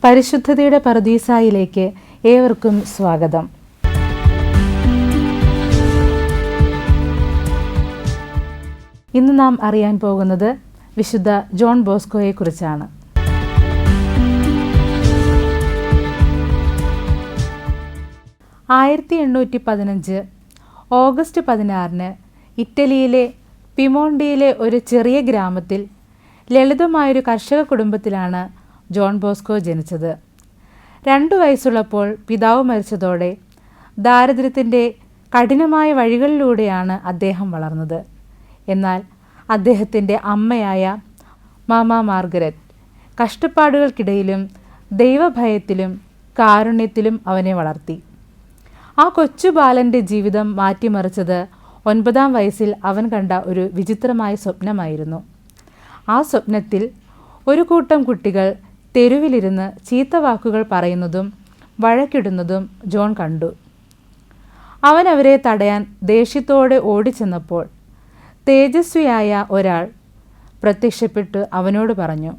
പരിശുദ്ധതയുടെ പറുദീസായിലേക്ക് ഏവർക്കും സ്വാഗതം. ഇന്ന് നാം അറിയാൻ പോകുന്നത് വിശുദ്ധ ജോൺ ബോസ്കോയെ കുറിച്ചാണ്. ഓഗസ്റ്റ് 16 ഇറ്റലിയിലെ പിമോണ്ടിയിലെ ഒരു ചെറിയ ഗ്രാമത്തിൽ ലളിതമായൊരു കർഷക കുടുംബത്തിലാണ് ജോൺ ബോസ്കോ ജനിച്ചത്. 2 വയസ്സുള്ളപ്പോൾ പിതാവ് മരിച്ചതോടെ ദാരിദ്ര്യത്തിൻ്റെ കഠിനമായ വഴികളിലൂടെയാണ് അദ്ദേഹം വളർന്നത്. എന്നാൽ അദ്ദേഹത്തിൻ്റെ അമ്മയായ മാമ മാർഗരറ്റ് കഷ്ടപ്പാടുകൾക്കിടയിലും ദൈവഭയത്തിലും കാരുണ്യത്തിലും അവനെ വളർത്തി. ആ കൊച്ചു ബാലൻ്റെ ജീവിതം മാറ്റിമറിച്ചത് 9-ാം വയസ്സിൽ അവൻ കണ്ട ഒരു വിചിത്രമായ സ്വപ്നമായിരുന്നു. ആ സ്വപ്നത്തിൽ ഒരു കൂട്ടം കുട്ടികൾ തെരുവിലിരുന്ന് ചീത്ത വാക്കുകൾ പറയുന്നതും വഴക്കിടുന്നതും ജോൺ കണ്ടു. അവൻ അവരെ തടയാൻ ദേഷ്യത്തോടെ ഓടിച്ചെന്നപ്പോൾ തേജസ്വിയായ ഒരാൾ പ്രത്യക്ഷപ്പെട്ട് അവനോട് പറഞ്ഞു,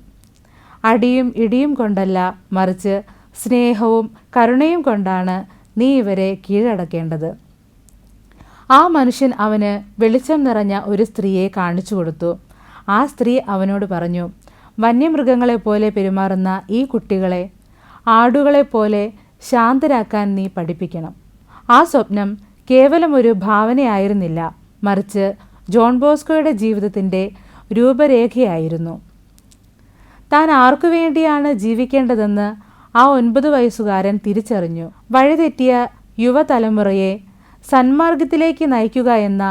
അടിയും ഇടിയും കൊണ്ടല്ല, മറിച്ച് സ്നേഹവും കരുണയും കൊണ്ടാണ് നീ ഇവരെ കീഴടക്കേണ്ടത്. ആ മനുഷ്യൻ അവന് വെളിച്ചം നിറഞ്ഞ ഒരു സ്ത്രീയെ കാണിച്ചു കൊടുത്തു. ആ സ്ത്രീ അവനോട് പറഞ്ഞു, വന്യമൃഗങ്ങളെപ്പോലെ പെരുമാറുന്ന ഈ കുട്ടികളെ ആടുകളെപ്പോലെ ശാന്തരാക്കാൻ നീ പഠിപ്പിക്കണം. ആ സ്വപ്നം കേവലം ഒരു ഭാവനയായിരുന്നില്ല, മറിച്ച് ജോൺ ബോസ്കോയുടെ ജീവിതത്തിൻ്റെ രൂപരേഖയായിരുന്നു. താൻ ആർക്കു വേണ്ടിയാണ് ജീവിക്കേണ്ടതെന്ന് ആ 9 വയസ്സുകാരൻ തിരിച്ചറിഞ്ഞു. വഴിതെറ്റിയ യുവതലമുറയെ സന്മാർഗത്തിലേക്ക് നയിക്കുക എന്ന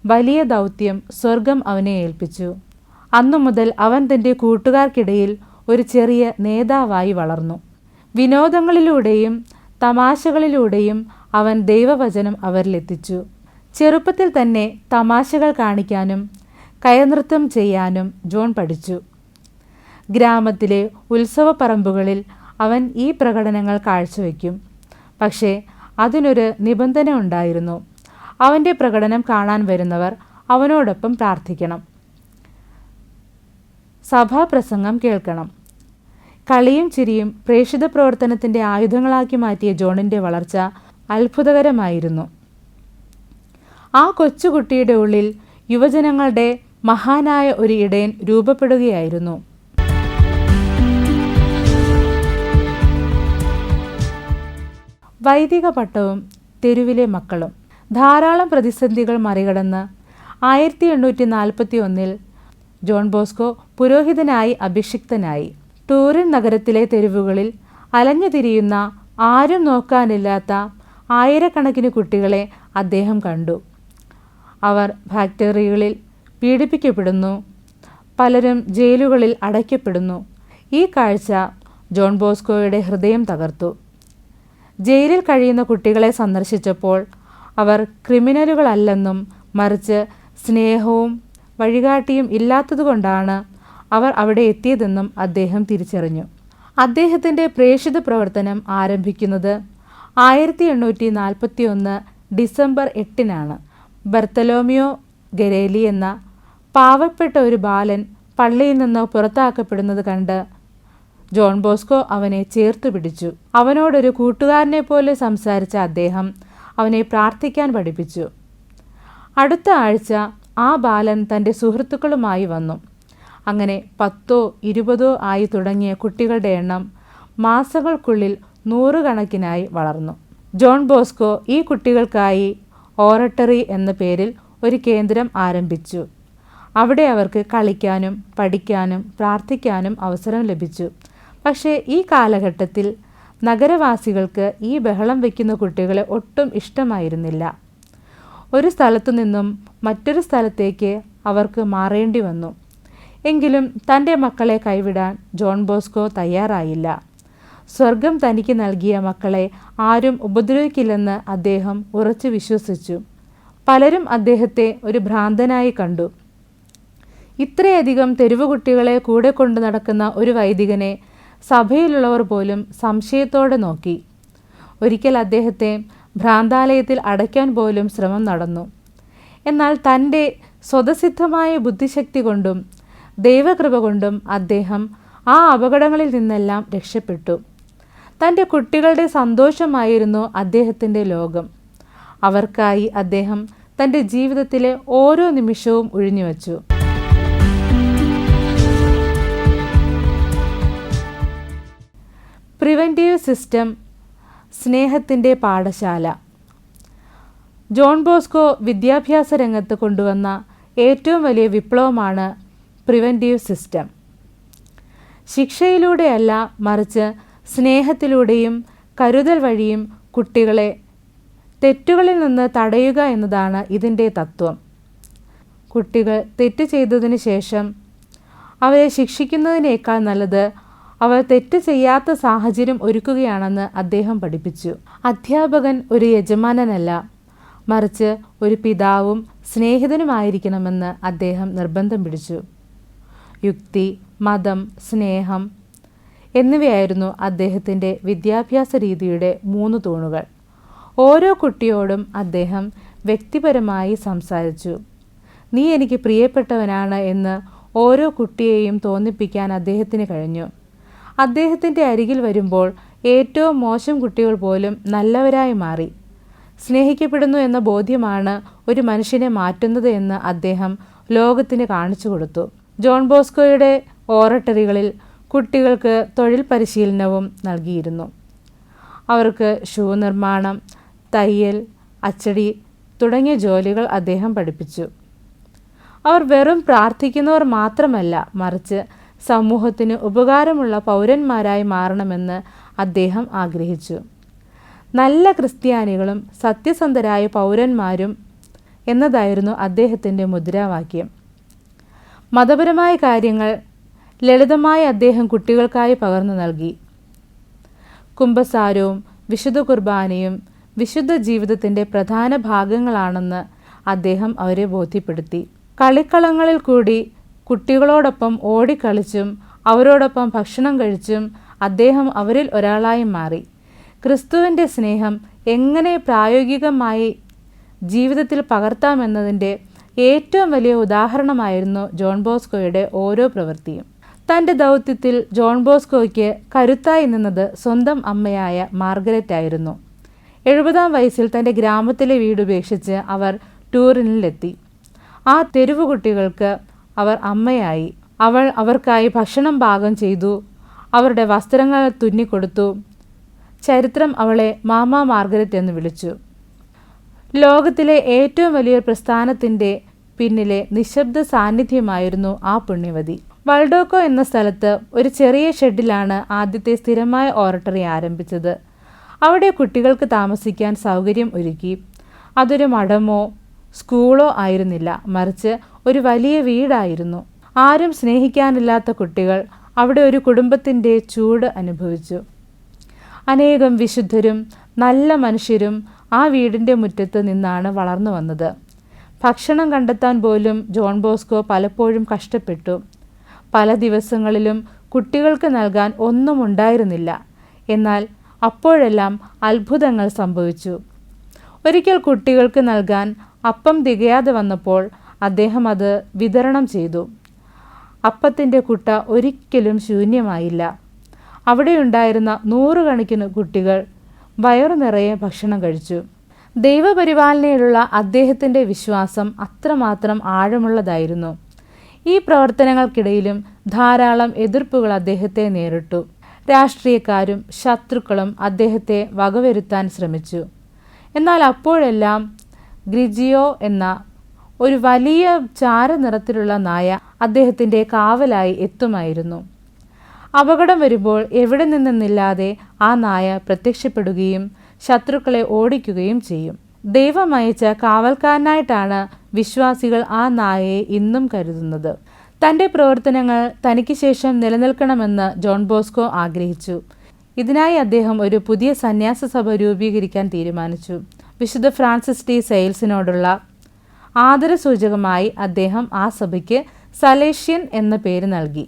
വലിയ ദൗത്യം സ്വർഗം അവനെ ഏൽപ്പിച്ചു. അന്നു മുതൽ അവൻ തൻ്റെ കൂട്ടുകാർക്കിടയിൽ ഒരു ചെറിയ നേതാവായി വളർന്നു. വിനോദങ്ങളിലൂടെയും തമാശകളിലൂടെയും അവൻ ദൈവവചനം അവരിലെത്തിച്ചു. ചെറുപ്പത്തിൽ തന്നെ തമാശകൾ കാണിക്കാനും കയനൃത്തം ചെയ്യാനും ജോൺ പഠിച്ചു. ഗ്രാമത്തിലെ ഉത്സവപ്പറമ്പുകളിൽ അവൻ ഈ പ്രകടനങ്ങൾ കാഴ്ചവെക്കും. പക്ഷേ അതിനൊരു നിബന്ധന ഉണ്ടായിരുന്നു. അവൻ്റെ പ്രകടനം കാണാൻ വരുന്നവർ അവനോടൊപ്പം പ്രാർത്ഥിക്കണം, സഭാപ്രസംഗം കേൾക്കണം. കളിയും ചിരിയും പ്രേക്ഷിത പ്രവർത്തനത്തിൻ്റെ ആയുധങ്ങളാക്കി മാറ്റിയ ജോണിൻ്റെ വളർച്ച അത്ഭുതകരമായിരുന്നു. ആ കൊച്ചുകുട്ടിയുടെ ഉള്ളിൽ യുവജനങ്ങളുടെ മഹാനായ ഒരു ഇടയൻ രൂപപ്പെടുകയായിരുന്നു. വൈദിക പട്ടവും തെരുവിലെ മക്കളും. ധാരാളം പ്രതിസന്ധികൾ മറികടന്ന് 1841 ജോൺ ബോസ്കോ പുരോഹിതനായി അഭിഷിക്തനായി. ടൂറിൻ നഗരത്തിലെ തെരുവുകളിൽ അലഞ്ഞുതിരിയുന്ന ആരും നോക്കാനില്ലാത്ത ആയിരക്കണക്കിന് കുട്ടികളെ അദ്ദേഹം കണ്ടു. അവർ ഫാക്ടറികളിൽ പീഡിപ്പിക്കപ്പെടുന്നു, പലരും ജയിലുകളിൽ അടയ്ക്കപ്പെടുന്നു. ഈ കാഴ്ച ജോൺ ബോസ്കോയുടെ ഹൃദയം തകർത്തു. ജയിലിൽ കഴിയുന്ന കുട്ടികളെ സന്ദർശിച്ചപ്പോൾ അവർ ക്രിമിനലുകളല്ലെന്നും മറിച്ച് സ്നേഹവും വഴികാട്ടിയും ഇല്ലാത്തതുകൊണ്ടാണ് അവർ അവിടെ എത്തിയതെന്നും അദ്ദേഹം തിരിച്ചറിഞ്ഞു. അദ്ദേഹത്തിൻ്റെ പ്രേക്ഷിത പ്രവർത്തനം ആരംഭിക്കുന്നത് 1841 ഡിസംബർ 8 ബർത്തലോമിയോ ഗരേലി എന്ന പാവപ്പെട്ട ഒരു ബാലൻ പള്ളിയിൽ നിന്ന് പുറത്താക്കപ്പെടുന്നത് കണ്ട് ജോൺ ബോസ്കോ അവനെ ചേർത്തു പിടിച്ചു. അവനോടൊരു കൂട്ടുകാരനെ പോലെ സംസാരിച്ച അദ്ദേഹം അവനെ പ്രാർത്ഥിക്കാൻ പഠിപ്പിച്ചു. അടുത്ത ആഴ്ച ആ ബാലൻ തൻ്റെ സുഹൃത്തുക്കളുമായി വന്നു. അങ്ങനെ 10 20 ആയി തുടങ്ങിയ കുട്ടികളുടെ എണ്ണം മാസങ്ങൾക്കുള്ളിൽ 100 കണക്കിനായി വളർന്നു. ജോൺ ബോസ്കോ ഈ കുട്ടികൾക്കായി ഓറട്ടറി എന്ന പേരിൽ ഒരു കേന്ദ്രം ആരംഭിച്ചു. അവിടെ അവർക്ക് കളിക്കാനും പഠിക്കാനും പ്രാർത്ഥിക്കാനും അവസരം ലഭിച്ചു. പക്ഷേ ഈ കാലഘട്ടത്തിൽ നഗരവാസികൾക്ക് ഈ ബഹളം വയ്ക്കുന്ന കുട്ടികളെ ഒട്ടും ഇഷ്ടമായിരുന്നില്ല. ഒരു സ്ഥലത്തു നിന്നും മറ്റൊരു സ്ഥലത്തേക്ക് അവർക്ക് മാറേണ്ടി വന്നു. എങ്കിലും തൻ്റെ മക്കളെ കൈവിടാൻ ജോൺ ബോസ്കോ തയ്യാറായില്ല. സ്വർഗം തനിക്ക് നൽകിയ മക്കളെ ആരും ഉപദ്രവിക്കില്ലെന്ന് അദ്ദേഹം ഉറച്ചു വിശ്വസിച്ചു. പലരും അദ്ദേഹത്തെ ഒരു ഭ്രാന്തനായി കണ്ടു. ഇത്രയധികം തെരുവുകുട്ടികളെ കൂടെ കൊണ്ടു നടക്കുന്ന ഒരു വൈദികനെ സഭയിലുള്ളവർ പോലും സംശയത്തോടെ നോക്കി. ഒരിക്കൽ അദ്ദേഹത്തെ ഭ്രാന്താലയത്തിൽ അടയ്ക്കാൻ പോലും ശ്രമം നടന്നു. എന്നാൽ തൻ്റെ സ്വതസിദ്ധമായ ബുദ്ധിശക്തി കൊണ്ടും ദൈവകൃപ കൊണ്ടും അദ്ദേഹം ആ അപകടങ്ങളിൽ നിന്നെല്ലാം രക്ഷപ്പെട്ടു. തൻ്റെ കുട്ടികളുടെ സന്തോഷമായിരുന്നു അദ്ദേഹത്തിൻ്റെ ലോകം. അവർക്കായി അദ്ദേഹം തൻ്റെ ജീവിതത്തിലെ ഓരോ നിമിഷവും ഉഴിഞ്ഞുവച്ചു. പ്രിവെൻറ്റീവ് സിസ്റ്റം, സ്നേഹത്തിൻ്റെ പാഠശാല. ജോൺ ബോസ്കോ വിദ്യാഭ്യാസ രംഗത്ത് കൊണ്ടുവന്ന ഏറ്റവും വലിയ വിപ്ലവമാണ് പ്രിവെൻറ്റീവ് സിസ്റ്റം. ശിക്ഷയിലൂടെയല്ല, മറിച്ച് സ്നേഹത്തിലൂടെയും കരുതൽ വഴിയും കുട്ടികളെ തെറ്റുകളിൽ നിന്ന് തടയുക എന്നതാണ് ഇതിൻ്റെ തത്വം. കുട്ടികൾ തെറ്റ് ചെയ്തതിന് ശേഷം അവരെ ശിക്ഷിക്കുന്നതിനേക്കാൾ നല്ലത് അവർ തെറ്റ് ചെയ്യാത്ത സാഹചര്യം ഒരുക്കുകയാണെന്ന് അദ്ദേഹം പഠിപ്പിച്ചു. അധ്യാപകൻ ഒരു യജമാനനല്ല, മറിച്ച് ഒരു പിതാവും സ്നേഹിതനുമായിരിക്കണമെന്ന് അദ്ദേഹം നിർബന്ധം പിടിച്ചു. യുക്തി, മതം, സ്നേഹം എന്നിവയായിരുന്നു അദ്ദേഹത്തിൻ്റെ വിദ്യാഭ്യാസ രീതിയുടെ 3 തൂണുകൾ. ഓരോ കുട്ടിയോടും അദ്ദേഹം വ്യക്തിപരമായി സംസാരിച്ചു. നീ എനിക്ക് പ്രിയപ്പെട്ടവനാണ് എന്ന് ഓരോ കുട്ടിയെയും തോന്നിപ്പിക്കാൻ അദ്ദേഹത്തിന് കഴിഞ്ഞു. അദ്ദേഹത്തിൻ്റെ അരികിൽ വരുമ്പോൾ ഏറ്റവും മോശം കുട്ടികൾ പോലും നല്ലവരായി മാറി. സ്നേഹിക്കപ്പെടുന്നു എന്ന ബോധ്യമാണ് ഒരു മനുഷ്യനെ മാറ്റുന്നത് എന്ന് അദ്ദേഹം ലോകത്തിന് കാണിച്ചു കൊടുത്തു. ജോൺ ബോസ്കോയുടെ ഓറട്ടറികളിൽ കുട്ടികൾക്ക് തൊഴിൽ പരിശീലനവും നൽകിയിരുന്നു. അവർക്ക് ഷൂ നിർമ്മാണം, തയ്യൽ, അച്ചടി തുടങ്ങിയ ജോലികൾ അദ്ദേഹം പഠിപ്പിച്ചു. അവർ വെറും പ്രാർത്ഥിക്കുന്നവർ മാത്രമല്ല, മറിച്ച് സമൂഹത്തിന് ഉപകാരമുള്ള പൗരന്മാരായി മാറണമെന്ന് അദ്ദേഹം ആഗ്രഹിച്ചു. നല്ല ക്രിസ്ത്യാനികളും സത്യസന്ധരായ പൗരന്മാരും എന്നതായിരുന്നു അദ്ദേഹത്തിൻ്റെ മുദ്രാവാക്യം. മതപരമായ കാര്യങ്ങൾ ലളിതമായി അദ്ദേഹം കുട്ടികൾക്കായി പകർന്നു നൽകി. കുമ്പസാരവും വിശുദ്ധ കുർബാനയും വിശുദ്ധ ജീവിതത്തിൻ്റെ പ്രധാന ഭാഗങ്ങളാണെന്ന് അദ്ദേഹം അവരെ ബോധ്യപ്പെടുത്തി. കളിക്കളങ്ങളിൽ കൂടി കുട്ടികളോടൊപ്പം ഓടിക്കളിച്ചും അവരോടൊപ്പം ഭക്ഷണം കഴിച്ചും അദ്ദേഹം അവരിൽ ഒരാളായി മാറി. ക്രിസ്തുവിൻ്റെ സ്നേഹം എങ്ങനെ പ്രായോഗികമായി ജീവിതത്തിൽ പകർത്താമെന്നതിൻ്റെ ഏറ്റവും വലിയ ഉദാഹരണമായിരുന്നു ജോൺ ബോസ്കോയുടെ ഓരോ പ്രവൃത്തിയും. തൻ്റെ ദൗത്യത്തിൽ ജോൺ ബോസ്കോയ്ക്ക് കരുത്തായി നിന്നത് സ്വന്തം അമ്മയായ മാർഗരറ്റ് ആയിരുന്നു. 70-ാം വയസ്സിൽ തൻ്റെ ഗ്രാമത്തിലെ വീടുപേക്ഷിച്ച് അവർ ടൂറിനിലെത്തി. ആ തെരുവു കുട്ടികൾക്ക് അവർ അമ്മയായി. അവൾ അവർക്കായി ഭക്ഷണം പാകം ചെയ്തു, അവരുടെ വസ്ത്രങ്ങൾ തുന്നിക്കൊടുത്തു. ചരിത്രം അവളെ മാമ മാർഗരറ്റ് എന്ന് വിളിച്ചു. ലോകത്തിലെ ഏറ്റവും വലിയൊരു പ്രസ്ഥാനത്തിൻ്റെ പിന്നിലെ നിശബ്ദ സാന്നിധ്യമായിരുന്നു ആ പുണ്യവതി. വൾഡോക്കോ എന്ന സ്ഥലത്ത് ഒരു ചെറിയ ഷെഡിലാണ് ആദ്യത്തെ സ്ഥിരമായ ഓറട്ടറി ആരംഭിച്ചത്. അവിടെ കുട്ടികൾക്ക് താമസിക്കാൻ സൗകര്യം ഒരുക്കി. അതൊരു മഠമോ സ്കൂളോ ആയിരുന്നില്ല, മറിച്ച് ഒരു വലിയ വീടായിരുന്നു. ആരും സ്നേഹിക്കാനില്ലാത്ത കുട്ടികൾ അവിടെ ഒരു കുടുംബത്തിൻ്റെ ചൂട് അനുഭവിച്ചു. അനേകം വിശുദ്ധരും നല്ല മനുഷ്യരും ആ വീടിൻ്റെ മുറ്റത്ത് നിന്നാണ് വളർന്നു വന്നത്. ഭക്ഷണം കണ്ടെത്താൻ പോലും ജോൺ ബോസ്കോ പലപ്പോഴും കഷ്ടപ്പെട്ടു. പല ദിവസങ്ങളിലും കുട്ടികൾക്ക് നൽകാൻ ഒന്നും ഉണ്ടായിരുന്നില്ല. എന്നാൽ അപ്പോഴെല്ലാം അത്ഭുതങ്ങൾ സംഭവിച്ചു. ഒരിക്കൽ കുട്ടികൾക്ക് നൽകാൻ അപ്പം തികയാതെ വന്നപ്പോൾ അദ്ദേഹം അത് വിതരണം ചെയ്തു. അപ്പത്തിൻ്റെ കുട്ട ഒരിക്കലും ശൂന്യമായില്ല. അവിടെയുണ്ടായിരുന്ന 100 കണക്കിന് കുട്ടികൾ വയറു നിറയെ ഭക്ഷണം കഴിച്ചു. ദൈവപരിപാലനയിലുള്ള അദ്ദേഹത്തിൻ്റെ വിശ്വാസം അത്രമാത്രം ആഴമുള്ളതായിരുന്നു. ഈ പ്രവർത്തനങ്ങൾക്കിടയിലും ധാരാളം എതിർപ്പുകൾ അദ്ദേഹത്തെ നേരിട്ടു. രാഷ്ട്രീയക്കാരും ശത്രുക്കളും അദ്ദേഹത്തെ വകവരുത്താൻ ശ്രമിച്ചു. എന്നാൽ അപ്പോഴെല്ലാം ഗ്രിജിയോ എന്ന ഒരു വലിയ ചാരനിറത്തിലുള്ള നായ അദ്ദേഹത്തിൻ്റെ കാവലായി എത്തുമായിരുന്നു. അപകടം വരുമ്പോൾ എവിടെ നിന്നെന്നില്ലാതെ ആ നായ പ്രത്യക്ഷപ്പെടുകയും ശത്രുക്കളെ ഓടിക്കുകയും ചെയ്യും. ദൈവം അയച്ച കാവൽക്കാരനായിട്ടാണ് വിശ്വാസികൾ ആ നായയെ ഇന്നും കരുതുന്നത്. തൻ്റെ പ്രവർത്തനങ്ങൾ തനിക്ക് ശേഷം നിലനിൽക്കണമെന്ന് ജോൺ ബോസ്കോ ആഗ്രഹിച്ചു. ഇതിനായി അദ്ദേഹം ഒരു പുതിയ സന്യാസ സഭ രൂപീകരിക്കാൻ തീരുമാനിച്ചു. വിശുദ്ധ ഫ്രാൻസിസ് ടി സെയിൽസിനോടുള്ള ആദരസൂചകമായി അദ്ദേഹം ആ സഭയ്ക്ക് സലേഷ്യൻ എന്ന പേര് നൽകി.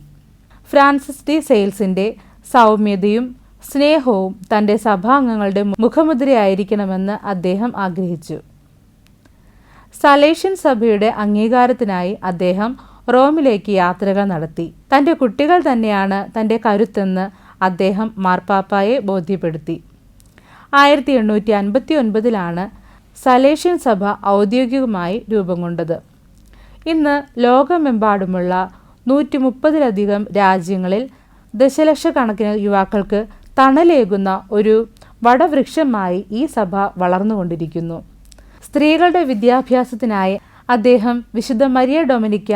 ഫ്രാൻസിസ് ടി സെയിൽസിൻ്റെ സൗമ്യതയും സ്നേഹവും തൻ്റെ സഭാംഗങ്ങളുടെ മുഖമുദ്രയായിരിക്കണമെന്ന് അദ്ദേഹം ആഗ്രഹിച്ചു. സലേഷ്യൻ സഭയുടെ അംഗീകാരത്തിനായി അദ്ദേഹം റോമിലേക്ക് യാത്രകൾ നടത്തി. തൻ്റെ കുട്ടികൾ തന്നെയാണ് തൻ്റെ കരുത്തെന്ന് അദ്ദേഹം മാർപ്പാപ്പായെ ബോധ്യപ്പെടുത്തി. 1859 സലേഷ്യൻ സഭ ഔദ്യോഗികമായി രൂപം കൊണ്ടത്. ഇന്ന് ലോകമെമ്പാടുമുള്ള 130-ലധികം രാജ്യങ്ങളിൽ ദശലക്ഷക്കണക്കിന് യുവാക്കൾക്ക് തണലേകുന്ന ഒരു വടവൃക്ഷമായി ഈ സഭ വളർന്നുകൊണ്ടിരിക്കുന്നു. സ്ത്രീകളുടെ വിദ്യാഭ്യാസത്തിനായി അദ്ദേഹം വിശുദ്ധ മരിയ ഡൊമിനിക്ക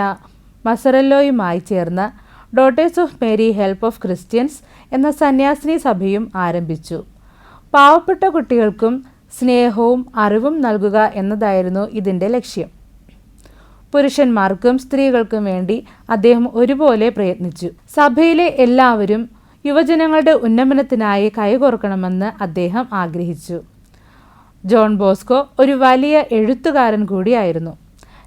മസറല്ലോയുമായി ചേർന്ന് daughters of Mary help of Christians എന്ന സന്യാസിനി സഭയും ആരംഭിച്ചു. പാവപ്പെട്ട കുട്ടികൾക്കും സ്നേഹവും അറിവും നൽകുക എന്നതായിരുന്നു ഇതിൻ്റെ ലക്ഷ്യം. പുരുഷന്മാർക്കും സ്ത്രീകൾക്കും വേണ്ടി അദ്ദേഹം ഒരുപോലെ പ്രയത്നിച്ചു. സഭയിലെ എല്ലാവരും യുവജനങ്ങളുടെ ഉന്നമനത്തിനായി കൈകോർക്കണമെന്ന് അദ്ദേഹം ആഗ്രഹിച്ചു. ജോൺ ബോസ്കോ ഒരു വലിയ എഴുത്തുകാരൻ കൂടിയായിരുന്നു.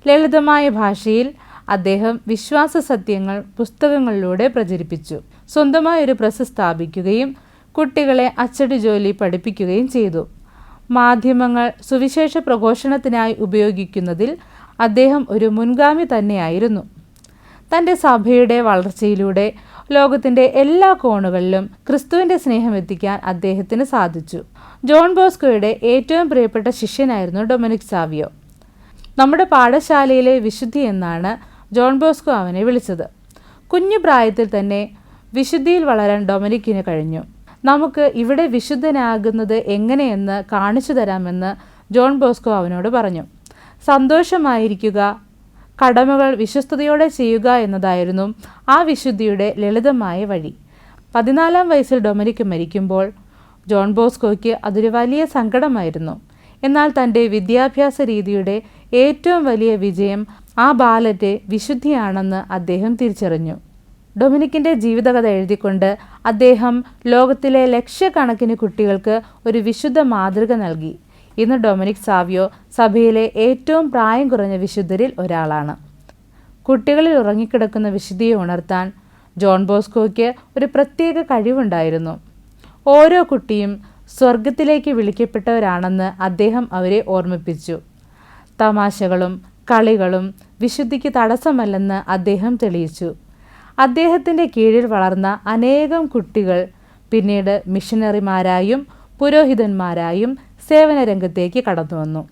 ലളിതമായ ഭാഷയിൽ അദ്ദേഹം വിശ്വാസ സത്യങ്ങൾ പുസ്തകങ്ങളിലൂടെ പ്രചരിപ്പിച്ചു. സ്വന്തമായൊരു പ്രസ് സ്ഥാപിക്കുകയും കുട്ടികളെ അച്ചടി ജോലി പഠിപ്പിക്കുകയും ചെയ്തു. മാധ്യമങ്ങൾ സുവിശേഷ പ്രഘോഷണത്തിനായി ഉപയോഗിക്കുന്നതിൽ അദ്ദേഹം ഒരു മുൻഗാമി തന്നെയായിരുന്നു. തൻ്റെ സഭയുടെ വളർച്ചയിലൂടെ ലോകത്തിൻ്റെ എല്ലാ കോണുകളിലും ക്രിസ്തുവിൻ്റെ സ്നേഹം എത്തിക്കാൻ അദ്ദേഹത്തിന് സാധിച്ചു. ജോൺ ബോസ്കോയുടെ ഏറ്റവും പ്രിയപ്പെട്ട ശിഷ്യനായിരുന്നു ഡൊമിനിക് സാവിയോ. നമ്മുടെ പാഠശാലയിലെ വിശുദ്ധി എന്നാണ് ജോൺ ബോസ്കോ അവനെ വിളിച്ചത്. കുഞ്ഞു പ്രായത്തിൽ തന്നെ വിശുദ്ധിയിൽ വളരാൻ ഡൊമിനിക്കിന് കഴിഞ്ഞു. നമുക്ക് ഇവിടെ വിശുദ്ധനാകുന്നത് എങ്ങനെയെന്ന് കാണിച്ചു തരാമെന്ന് ജോൺ ബോസ്കോ അവനോട് പറഞ്ഞു. സന്തോഷമായിരിക്കുക, കടമകൾ വിശ്വസ്തയോടെ ചെയ്യുക എന്നതായിരുന്നു ആ വിശുദ്ധിയുടെ ലളിതമായ വഴി. 14-ാം വയസ്സിൽ ഡൊമിനിക് മരിക്കുമ്പോൾ ജോൺ ബോസ്കോയ്ക്ക് അതൊരു വലിയ സങ്കടമായിരുന്നു. എന്നാൽ തൻ്റെ വിദ്യാഭ്യാസ രീതിയുടെ ഏറ്റവും വലിയ വിജയം ആ ബാലൻ്റെ വിശുദ്ധിയാണെന്ന് അദ്ദേഹം തിരിച്ചറിഞ്ഞു. ഡൊമിനിക്കിൻ്റെ ജീവിതകഥ എഴുതിക്കൊണ്ട് അദ്ദേഹം ലോകത്തിലെ ലക്ഷക്കണക്കിന് കുട്ടികൾക്ക് ഒരു വിശുദ്ധ മാതൃക നൽകി. ഇന്ന് ഡൊമിനിക് സാവിയോ സഭയിലെ ഏറ്റവും പ്രായം കുറഞ്ഞ വിശുദ്ധരിൽ ഒരാളാണ്. കുട്ടികളിൽ ഉറങ്ങിക്കിടക്കുന്ന വിശുദ്ധിയെ ഉണർത്താൻ ജോൺ ബോസ്കോയ്ക്ക് ഒരു പ്രത്യേക കഴിവുണ്ടായിരുന്നു. ഓരോ കുട്ടിയും സ്വർഗത്തിലേക്ക് വിളിക്കപ്പെട്ടവരാണെന്ന് അദ്ദേഹം അവരെ ഓർമ്മിപ്പിച്ചു. തമാശകളും കളികളും വിശുദ്ധിക്ക് തടസ്സമല്ലെന്ന് അദ്ദേഹം തെളിയിച്ചു. അദ്ദേഹത്തിൻ്റെ കീഴിൽ വളർന്ന അനേകം കുട്ടികൾ പിന്നീട് മിഷനറിമാരായും പുരോഹിതന്മാരായും സേവന രംഗത്തേക്ക് കടന്നു വന്നു.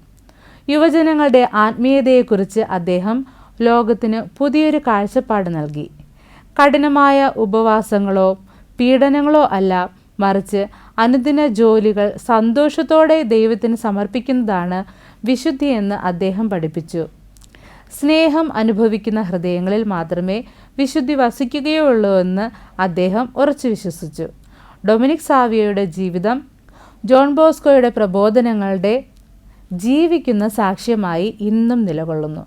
യുവജനങ്ങളുടെ ആത്മീയതയെക്കുറിച്ച് അദ്ദേഹം ലോകത്തിന് പുതിയൊരു കാഴ്ചപ്പാട് നൽകി. കഠിനമായ ഉപവാസങ്ങളോ പീഡനങ്ങളോ അല്ല, മറിച്ച് അനുദിന ജോലികൾ സന്തോഷത്തോടെ ദൈവത്തിന് സമർപ്പിക്കുന്നതാണ് വിശുദ്ധിയെന്ന് അദ്ദേഹം പഠിപ്പിച്ചു. സ്നേഹം അനുഭവിക്കുന്ന ഹൃദയങ്ങളിൽ മാത്രമേ വിശുദ്ധി വസിക്കുകയുള്ളൂ എന്ന് അദ്ദേഹം ഉറച്ചു വിശ്വസിച്ചു. ഡൊമിനിക് സാവിയോയുടെ ജീവിതം ജോൺ ബോസ്കോയുടെ പ്രബോധനങ്ങളുടെ ജീവിക്കുന്ന സാക്ഷ്യമായി ഇന്നും നിലകൊള്ളുന്നു.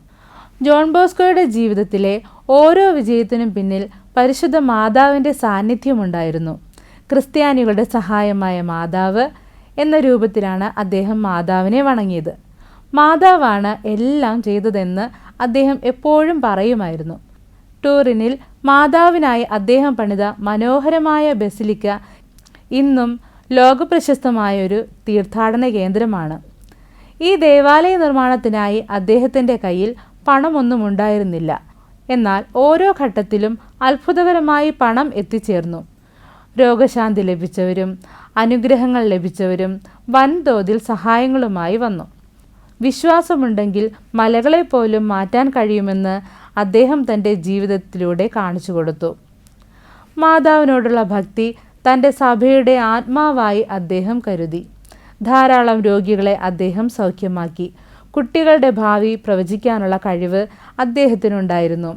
ജോൺ ബോസ്കോയുടെ ജീവിതത്തിലെ ഓരോ വിജയത്തിനും പിന്നിൽ പരിശുദ്ധ മാതാവിൻ്റെ സാന്നിധ്യമുണ്ടായിരുന്നു. ക്രിസ്ത്യാനികളുടെ സഹായമായ മാതാവ് എന്ന രൂപത്തിലാണ് അദ്ദേഹം മാതാവിനെ വണങ്ങിയത്. മാതാവാണ് എല്ലാം ചെയ്തതെന്ന് അദ്ദേഹം എപ്പോഴും പറയുമായിരുന്നു. ടൂറിനിൽ മാതാവിനായി അദ്ദേഹം പണിത മനോഹരമായ ബസിലിക്ക ഇന്നും ലോകപ്രശസ്തമായൊരു തീർത്ഥാടന കേന്ദ്രമാണ്. ഈ ദേവാലയ നിർമ്മാണത്തിനായി അദ്ദേഹത്തിൻ്റെ കയ്യിൽ പണമൊന്നും ഉണ്ടായിരുന്നില്ല. എന്നാൽ ഓരോ ഘട്ടത്തിലും അത്ഭുതകരമായി പണം എത്തിച്ചേർന്നു. രോഗശാന്തി ലഭിച്ചവരും അനുഗ്രഹങ്ങൾ ലഭിച്ചവരും വൻതോതിൽ സഹായങ്ങളുമായി വന്നു. വിശ്വാസമുണ്ടെങ്കിൽ മലകളെപ്പോലും മാറ്റാൻ കഴിയുമെന്ന് അദ്ദേഹം തൻ്റെ ജീവിതത്തിലൂടെ കാണിച്ചു കൊടുത്തു. മാതാവിനോടുള്ള ഭക്തി തൻ്റെ സഭയുടെ ആത്മാവായി അദ്ദേഹം കരുതി. ധാരാളം രോഗികളെ അദ്ദേഹം സൗഖ്യമാക്കി. കുട്ടികളുടെ ഭാവി പ്രവചിക്കാനുള്ള കഴിവ് അദ്ദേഹത്തിനുണ്ടായിരുന്നു.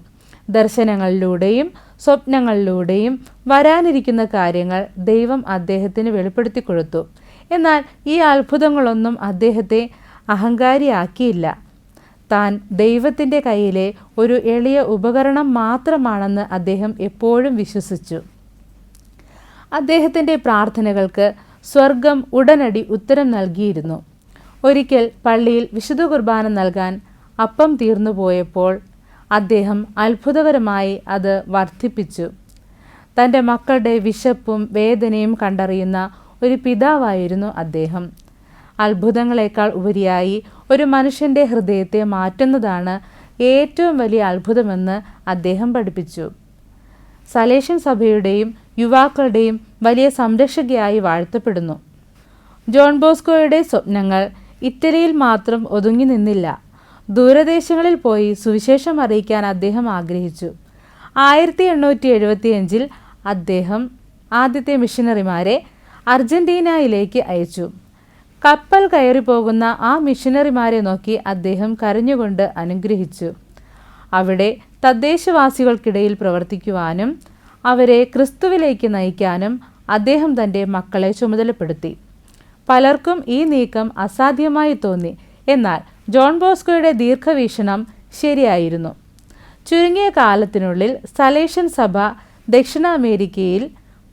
ദർശനങ്ങളിലൂടെയും സ്വപ്നങ്ങളിലൂടെയും വരാനിരിക്കുന്ന കാര്യങ്ങൾ ദൈവം അദ്ദേഹത്തിന് വെളിപ്പെടുത്തി കൊടുത്തു. എന്നാൽ ഈ അത്ഭുതങ്ങളൊന്നും അദ്ദേഹത്തെ അഹങ്കാരിയാക്കിയില്ല. താൻ ദൈവത്തിൻ്റെ കയ്യിലെ ഒരു എളിയ ഉപകരണം മാത്രമാണെന്ന് അദ്ദേഹം എപ്പോഴും വിശ്വസിച്ചു. അദ്ദേഹത്തിൻ്റെ പ്രാർത്ഥനകൾക്ക് സ്വർഗം ഉടനടി ഉത്തരം നൽകിയിരുന്നു. ഒരിക്കൽ പള്ളിയിൽ വിശുദ്ധ കുർബാന നൽകാൻ അപ്പം തീർന്നു പോയപ്പോൾ അദ്ദേഹം അത്ഭുതകരമായി അത് വർദ്ധിപ്പിച്ചു. തൻ്റെ മക്കളുടെ വിശപ്പും വേദനയും കണ്ടറിയുന്ന ഒരു പിതാവായിരുന്നു അദ്ദേഹം. അത്ഭുതങ്ങളെക്കാൾ ഉപരിയായി ഒരു മനുഷ്യൻ്റെ ഹൃദയത്തെ മാറ്റുന്നതാണ് ഏറ്റവും വലിയ അത്ഭുതമെന്ന് അദ്ദേഹം പഠിപ്പിച്ചു. സലേഷ്യൻ സഭയുടെയും യുവാക്കളുടെയും വലിയ സംരക്ഷകയായി വാഴ്ത്തപ്പെടുന്നു. ജോൺ ബോസ്കോയുടെ സ്വപ്നങ്ങൾ ഇറ്റലിയിൽ മാത്രം ഒതുങ്ങി നിന്നില്ല. ദൂരദേശങ്ങളിൽ പോയി സുവിശേഷം അറിയിക്കാൻ അദ്ദേഹം ആഗ്രഹിച്ചു. 1875 അദ്ദേഹം ആദ്യത്തെ മിഷനറിമാരെ അർജന്റീനയിലേക്ക് അയച്ചു. കപ്പൽ കയറി പോകുന്ന ആ മിഷനറിമാരെ നോക്കി അദ്ദേഹം കരഞ്ഞുകൊണ്ട് അനുഗ്രഹിച്ചു. അവിടെ തദ്ദേശവാസികൾക്കിടയിൽ പ്രവർത്തിക്കുവാനും അവരെ ക്രിസ്തുവിലേക്ക് നയിക്കാനും അദ്ദേഹം തൻ്റെ മക്കളെ ചുമതലപ്പെടുത്തി. പലർക്കും ഈ നീക്കം അസാധ്യമായി തോന്നി. എന്നാൽ ജോൺ ബോസ്കോയുടെ ദീർഘവീക്ഷണം ശരിയായിരുന്നു. ചുരുങ്ങിയ കാലത്തിനുള്ളിൽ സലേഷ്യൻ സഭ ദക്ഷിണ അമേരിക്കയിൽ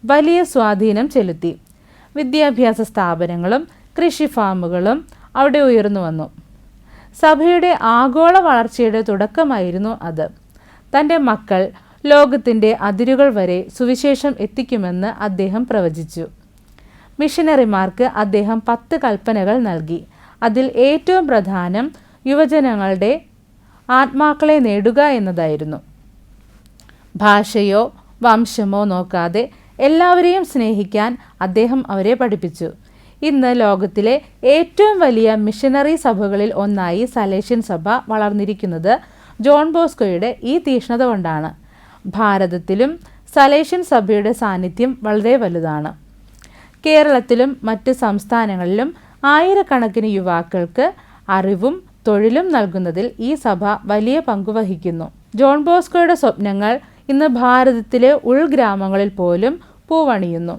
വലിയ സ്വാധീനം ചെലുത്തി. വിദ്യാഭ്യാസ സ്ഥാപനങ്ങളും കൃഷി ഫാമുകളും അവിടെ ഉയർന്നു വന്നു. സഭയുടെ ആഗോള വളർച്ചയുടെ തുടക്കമായിരുന്നു അത്. തൻ്റെ മക്കൾ ലോകത്തിൻ്റെ അതിരുകൾ വരെ സുവിശേഷം എത്തിക്കുമെന്ന് അദ്ദേഹം പ്രവചിച്ചു. മിഷനറിമാർക്ക് അദ്ദേഹം 10 കൽപ്പനകൾ നൽകി. അതിൽ ഏറ്റവും പ്രധാനം യുവജനങ്ങളുടെ ആത്മാക്കളെ നേടുക എന്നതായിരുന്നു. ഭാഷയോ വംശമോ നോക്കാതെ എല്ലാവരെയും സ്നേഹിക്കാൻ അദ്ദേഹം അവരെ പഠിപ്പിച്ചു. ഇന്ന് ലോകത്തിലെ ഏറ്റവും വലിയ മിഷനറി സഭകളിൽ ഒന്നായി സലേഷ്യൻ സഭ വളർന്നിരിക്കുന്നത് ജോൺ ബോസ്കോയുടെ ഈ തീക്ഷ്ണത കൊണ്ടാണ്. ഭാരതത്തിലും സലേഷ്യൻ സഭയുടെ സാന്നിധ്യം വളരെ വലുതാണ്. കേരളത്തിലും മറ്റ് സംസ്ഥാനങ്ങളിലും ആയിരക്കണക്കിന് യുവാക്കൾക്ക് അറിവും തൊഴിലും നൽകുന്നതിൽ ഈ സഭ വലിയ പങ്കുവഹിക്കുന്നു. ജോൺ ബോസ്കോയുടെ സ്വപ്നങ്ങൾ ഇന്ന് ഭാരതത്തിലെ ഉൾഗ്രാമങ്ങളിൽ പോലും പൂവണിയുന്നു.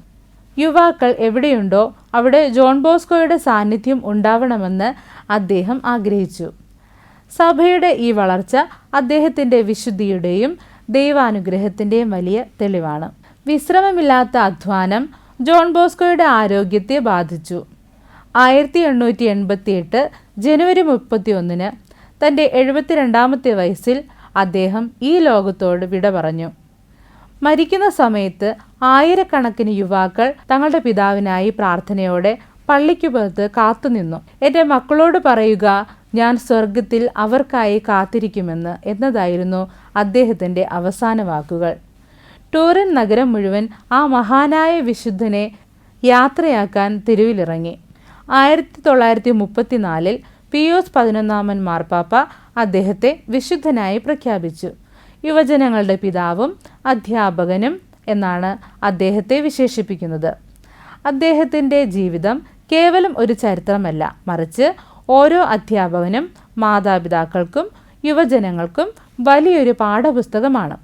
യുവാക്കൾ എവിടെയുണ്ടോ അവിടെ ജോൺ ബോസ്കോയുടെ സാന്നിധ്യം ഉണ്ടാവണമെന്ന് അദ്ദേഹം ആഗ്രഹിച്ചു. സഭയുടെ ഈ വളർച്ച അദ്ദേഹത്തിൻ്റെ വിശുദ്ധിയുടെയും ദൈവാനുഗ്രഹത്തിൻ്റെയും വലിയ തെളിവാണ്. വിശ്രമമില്ലാത്ത അധ്വാനം ജോൺ ബോസ്കോയുടെ ആരോഗ്യത്തെ ബാധിച്ചു. 1888 ജനുവരി 31 തൻ്റെ 72ാമത്തെ വയസ്സിൽ അദ്ദേഹം ഈ ലോകത്തോട് വിട പറഞ്ഞു. മരിക്കുന്ന സമയത്ത് ആയിരക്കണക്കിന് യുവാക്കൾ തങ്ങളുടെ പിതാവിനായി പ്രാർത്ഥനയോടെ പള്ളിക്കു പുറത്ത് കാത്തുനിന്നു. എൻ്റെ മക്കളോട് പറയുക, ഞാൻ സ്വർഗത്തിൽ അവർക്കായി കാത്തിരിക്കുമെന്ന് എന്നതായിരുന്നു അദ്ദേഹത്തിൻ്റെ അവസാന വാക്കുകൾ. ടൂറിൻ നഗരം മുഴുവൻ ആ മഹാനായ വിശുദ്ധനെ യാത്രയാക്കാൻ തെരുവിലിറങ്ങി. 1934 പിയൂസ് 11 മാർപ്പാപ്പ അദ്ദേഹത്തെ വിശുദ്ധനായി പ്രഖ്യാപിച്ചു. യുവജനങ്ങളുടെ പിതാവും അധ്യാപകനും എന്നാണ് അദ്ദേഹത്തെ വിശേഷിപ്പിക്കുന്നത്. അദ്ദേഹത്തിൻ്റെ ജീവിതം കേവലം ഒരു ചരിത്രമല്ല, മറിച്ച് ഓരോ അധ്യാപകനും മാതാപിതാക്കൾക്കും യുവജനങ്ങൾക്കും വലിയൊരു പാഠപുസ്തകമാണ്.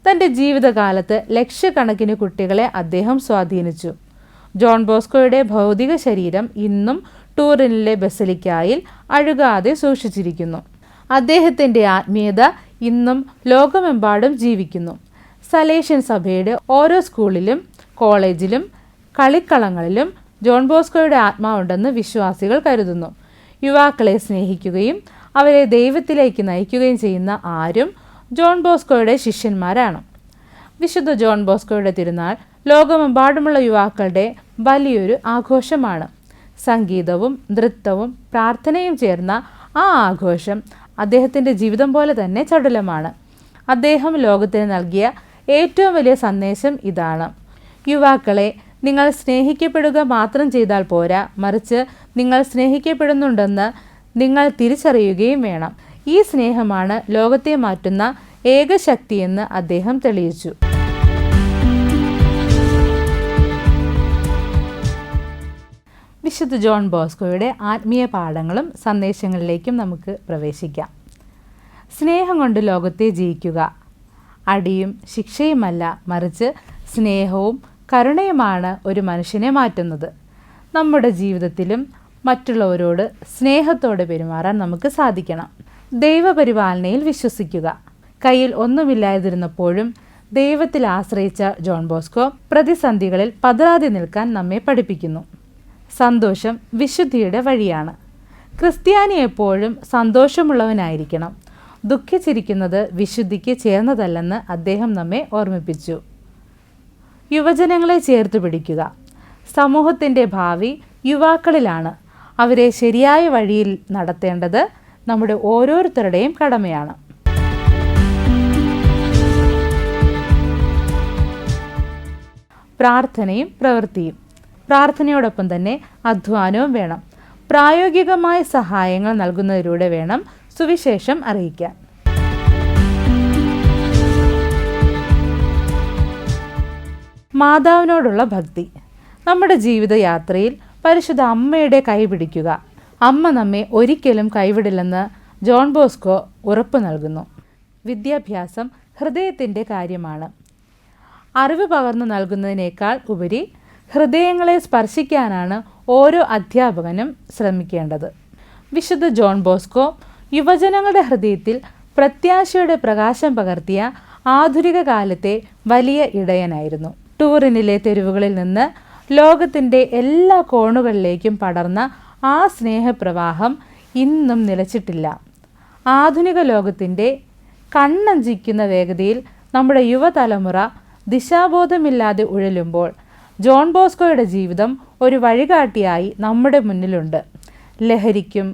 തൻ്റെ ജീവിതകാലത്ത് ലക്ഷക്കണക്കിന് കുട്ടികളെ അദ്ദേഹം സ്വാധീനിച്ചു. ജോൺ ബോസ്കോയുടെ ഭൗതിക ശരീരം ഇന്നും ടൂറിനിലെ ബസലിക്കായിൽ അഴുകാതെ സൂക്ഷിച്ചിരിക്കുന്നു. അദ്ദേഹത്തിൻ്റെ ആത്മീയത ഇന്നും ലോകമെമ്പാടും ജീവിക്കുന്നു. സലേഷ്യൻ സഭയുടെ ഓരോ സ്കൂളിലും കോളേജിലും കളിക്കളങ്ങളിലും ജോൺ ബോസ്കോയുടെ ആത്മാവുണ്ടെന്ന് വിശ്വാസികൾ കരുതുന്നു. യുവാക്കളെ സ്നേഹിക്കുകയും അവരെ ദൈവത്തിലേക്ക് നയിക്കുകയും ചെയ്യുന്ന ആരും ജോൺ ബോസ്കോയുടെ ശിഷ്യന്മാരാണ്. വിശുദ്ധ ജോൺ ബോസ്കോയുടെ തിരുനാൾ ലോകമെമ്പാടുമുള്ള യുവാക്കളുടെ വലിയൊരു ആഘോഷമാണ്. സംഗീതവും നൃത്തവും പ്രാർത്ഥനയും ചേർന്ന ആ ആഘോഷം അദ്ദേഹത്തിൻ്റെ ജീവിതം പോലെ തന്നെ ചടുലമാണ്. അദ്ദേഹം ലോകത്തിന് നൽകിയ ഏറ്റവും വലിയ സന്ദേശം ഇതാണ്: യുവാക്കളെ, നിങ്ങൾ സ്നേഹിക്കപ്പെടുക മാത്രം ചെയ്താൽ പോരാ, മറിച്ച് നിങ്ങൾ സ്നേഹിക്കപ്പെടുന്നുണ്ടെന്ന് നിങ്ങൾ തിരിച്ചറിയുകയും വേണം. ഈ സ്നേഹമാണ് ലോകത്തെ മാറ്റുന്ന ഏക ശക്തിയെന്ന് അദ്ദേഹം തെളിയിച്ചു. വിശുദ്ധ ജോൺ ബോസ്കോയുടെ ആത്മീയ പാഠങ്ങളും സന്ദേശങ്ങളിലേക്കും നമുക്ക് പ്രവേശിക്കാം. സ്നേഹം കൊണ്ട് ലോകത്തെ ജയിക്കുക. അടിയും ശിക്ഷയുമല്ല, മറിച്ച് സ്നേഹവും കരുണയുമാണ് ഒരു മനുഷ്യനെ മാറ്റുന്നത്. നമ്മുടെ ജീവിതത്തിലും മറ്റുള്ളവരോട് സ്നേഹത്തോടെ പെരുമാറാൻ നമുക്ക് സാധിക്കണം. ദൈവപരിപാലനയിൽ വിശ്വസിക്കുക. കയ്യിൽ ഒന്നുമില്ലാതിരുന്നപ്പോഴും ദൈവത്തിൽ ആശ്രയിച്ച ജോൺ ബോസ്കോ പ്രതിസന്ധികളിൽ പതറാതെ നിൽക്കാൻ നമ്മെ പഠിപ്പിക്കുന്നു. സന്തോഷം വിശുദ്ധിയുടെ വഴിയാണ്. ക്രിസ്ത്യാനി എപ്പോഴും സന്തോഷമുള്ളവനായിരിക്കണം. ദുഃഖിച്ചിരിക്കുന്നത് വിശുദ്ധിക്ക് ചേർന്നതല്ലെന്ന് അദ്ദേഹം നമ്മെ ഓർമ്മിപ്പിച്ചു. യുവജനങ്ങളെ ചേർത്ത് പിടിക്കുക. സമൂഹത്തിൻ്റെ ഭാവി യുവാക്കളിലാണ്. അവരെ ശരിയായ വഴിയിൽ നടത്തേണ്ടത് നമ്മുടെ ഓരോരുത്തരുടെയും കടമയാണ്. പ്രാർത്ഥനയും പ്രവൃത്തിയും. പ്രാർത്ഥനയോടൊപ്പം തന്നെ അധ്വാനവും വേണം. പ്രായോഗികമായ സഹായങ്ങൾ നൽകുന്നതിലൂടെ വേണം സുവിശേഷം അറിയിക്കാൻ. മാതാവിനോടുള്ള ഭക്തി. നമ്മുടെ ജീവിതയാത്രയിൽ പരിശുദ്ധ അമ്മയുടെ കൈ പിടിക്കുക. അമ്മ നമ്മെ ഒരിക്കലും കൈവിടില്ലെന്ന് ജോൺ ബോസ്കോ ഉറപ്പ് നൽകുന്നു. വിദ്യാഭ്യാസം ഹൃദയത്തിൻ്റെ കാര്യമാണ്. അറിവ് പകർന്നു നൽകുന്നതിനേക്കാൾ ഉപരി ഹൃദയങ്ങളെ സ്പർശിക്കാനാണ് ഓരോ അധ്യാപകനും ശ്രമിക്കേണ്ടത്. വിശുദ്ധ ജോൺ ബോസ്കോ യുവജനങ്ങളുടെ ഹൃദയത്തിൽ പ്രത്യാശയുടെ പ്രകാശം പകർത്തിയ ആധുനിക കാലത്തെ വലിയ ഇടയനായിരുന്നു. ടൂറിനിലെ തെരുവുകളിൽ നിന്ന് ലോകത്തിൻ്റെ എല്ലാ കോണുകളിലേക്കും പടർന്ന ആ സ്നേഹപ്രവാഹം ഇന്നും നിലച്ചിട്ടില്ല. ആധുനിക ലോകത്തിൻ്റെ കണ്ണഞ്ചിക്കുന്ന വേഗതയിൽ നമ്മുടെ യുവതലമുറ ദിശാബോധമില്ലാതെ ഉഴലുമ്പോൾ ജോൺ ബോസ്കോയുടെ ജീവിതം ഒരു വഴികാട്ടിയായി നമ്മുടെ മുന്നിലുണ്ട്. ലഹരിക്കും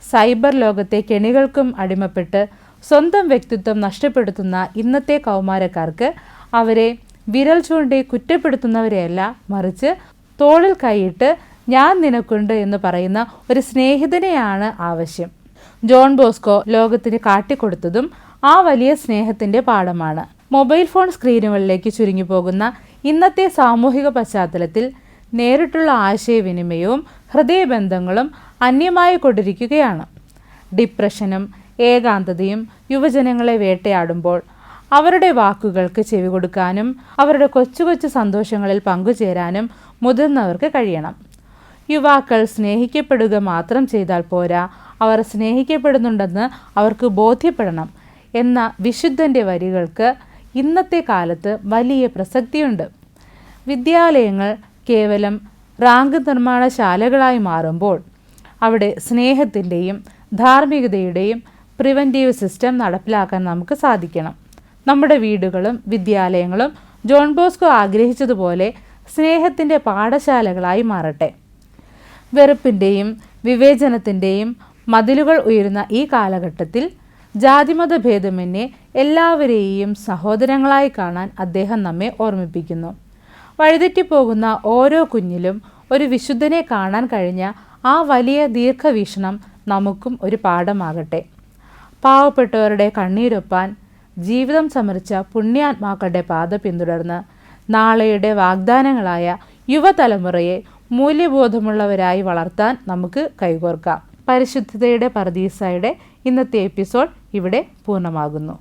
സൈബർ ലോകത്തെ കെണികൾക്കും അടിമപ്പെട്ട് സ്വന്തം വ്യക്തിത്വം നഷ്ടപ്പെടുത്തുന്ന ഇന്നത്തെ കൗമാരക്കാർക്ക് അവരെ വിരൽ ചൂണ്ടി കുറ്റപ്പെടുത്തുന്നവരെയല്ല, മറിച്ച് തോളിൽ കൈയിട്ട് ഞാൻ നിനക്കുണ്ട് എന്ന് പറയുന്ന ഒരു സ്നേഹിതനെയാണ് ആവശ്യം. ജോൺ ബോസ്കോ ലോകത്തിന് കാട്ടിക്കൊടുത്തതും ആ വലിയ സ്നേഹത്തിൻ്റെ പാഠമാണ്. മൊബൈൽ ഫോൺ സ്ക്രീനുകളിലേക്ക് ചുരുങ്ങിപ്പോകുന്ന ഇന്നത്തെ സാമൂഹിക പശ്ചാത്തലത്തിൽ നേരിട്ടുള്ള ആശയവിനിമയവും ഹൃദയബന്ധങ്ങളും അന്യമായി കൊണ്ടിരിക്കുകയാണ്. ഡിപ്രഷനും ഏകാന്തതയും യുവജനങ്ങളെ വേട്ടയാടുമ്പോൾ അവരുടെ വാക്കുകൾക്ക് ചെവി കൊടുക്കാനും അവരുടെ കൊച്ചു കൊച്ചു സന്തോഷങ്ങളിൽ പങ്കുചേരാനും മുതിർന്നവർക്ക് കഴിയണം. യുവാക്കൾ സ്നേഹിക്കപ്പെടുക മാത്രം ചെയ്താൽ പോരാ, അവർ സ്നേഹിക്കപ്പെടുന്നുണ്ടെന്ന് അവർക്ക് ബോധ്യപ്പെടണം എന്ന വിശുദ്ധൻ്റെ വരികൾക്ക് ഇന്നത്തെ കാലത്ത് വലിയ പ്രസക്തിയുണ്ട്. വിദ്യാലയങ്ങൾ കേവലം റാങ്ക് നിർമ്മാണശാലകളായി മാറുമ്പോൾ അവിടെ സ്നേഹത്തിൻ്റെയും ധാർമ്മികതയുടെയും പ്രിവൻറ്റീവ് സിസ്റ്റം നടപ്പിലാക്കാൻ നമുക്ക് സാധിക്കണം. നമ്മുടെ വീടുകളും വിദ്യാലയങ്ങളും ജോൺ ബോസ്കോ ആഗ്രഹിച്ചതുപോലെ സ്നേഹത്തിൻ്റെ പാഠശാലകളായി മാറട്ടെ. വെറുപ്പിൻ്റെയും വിവേചനത്തിൻ്റെയും മതിലുകൾ ഉയരുന്ന ഈ കാലഘട്ടത്തിൽ ജാതിമത ഭേദമന്യേ എല്ലാവരെയും സഹോദരങ്ങളായി കാണാൻ അദ്ദേഹം നമ്മെ ഓർമ്മിപ്പിക്കുന്നു. വഴിതെറ്റിപ്പോകുന്ന ഓരോ കുഞ്ഞിലും ഒരു വിശുദ്ധനെ കാണാൻ കഴിഞ്ഞ ആ വലിയ ദീർഘവീക്ഷണം നമുക്കും ഒരു പാഠമാകട്ടെ. പാവപ്പെട്ടവരുടെ കണ്ണീരൊപ്പാൻ ജീവിതം സമർച്ച പുണ്യാത്മാക്കളുടെ പാത പിന്തുടർന്ന് നാളെയുടെ വാഗ്ദാനങ്ങളായ യുവതലമുറയെ മൂല്യബോധമുള്ളവരായി വളർത്താൻ നമുക്ക് കൈകോർക്കാം. പരിശുദ്ധതയുടെ പറുദീസയുടെ ഇന്നത്തെ എപ്പിസോഡ് ഇവിടെ പൂർണ്ണമാകുന്നു.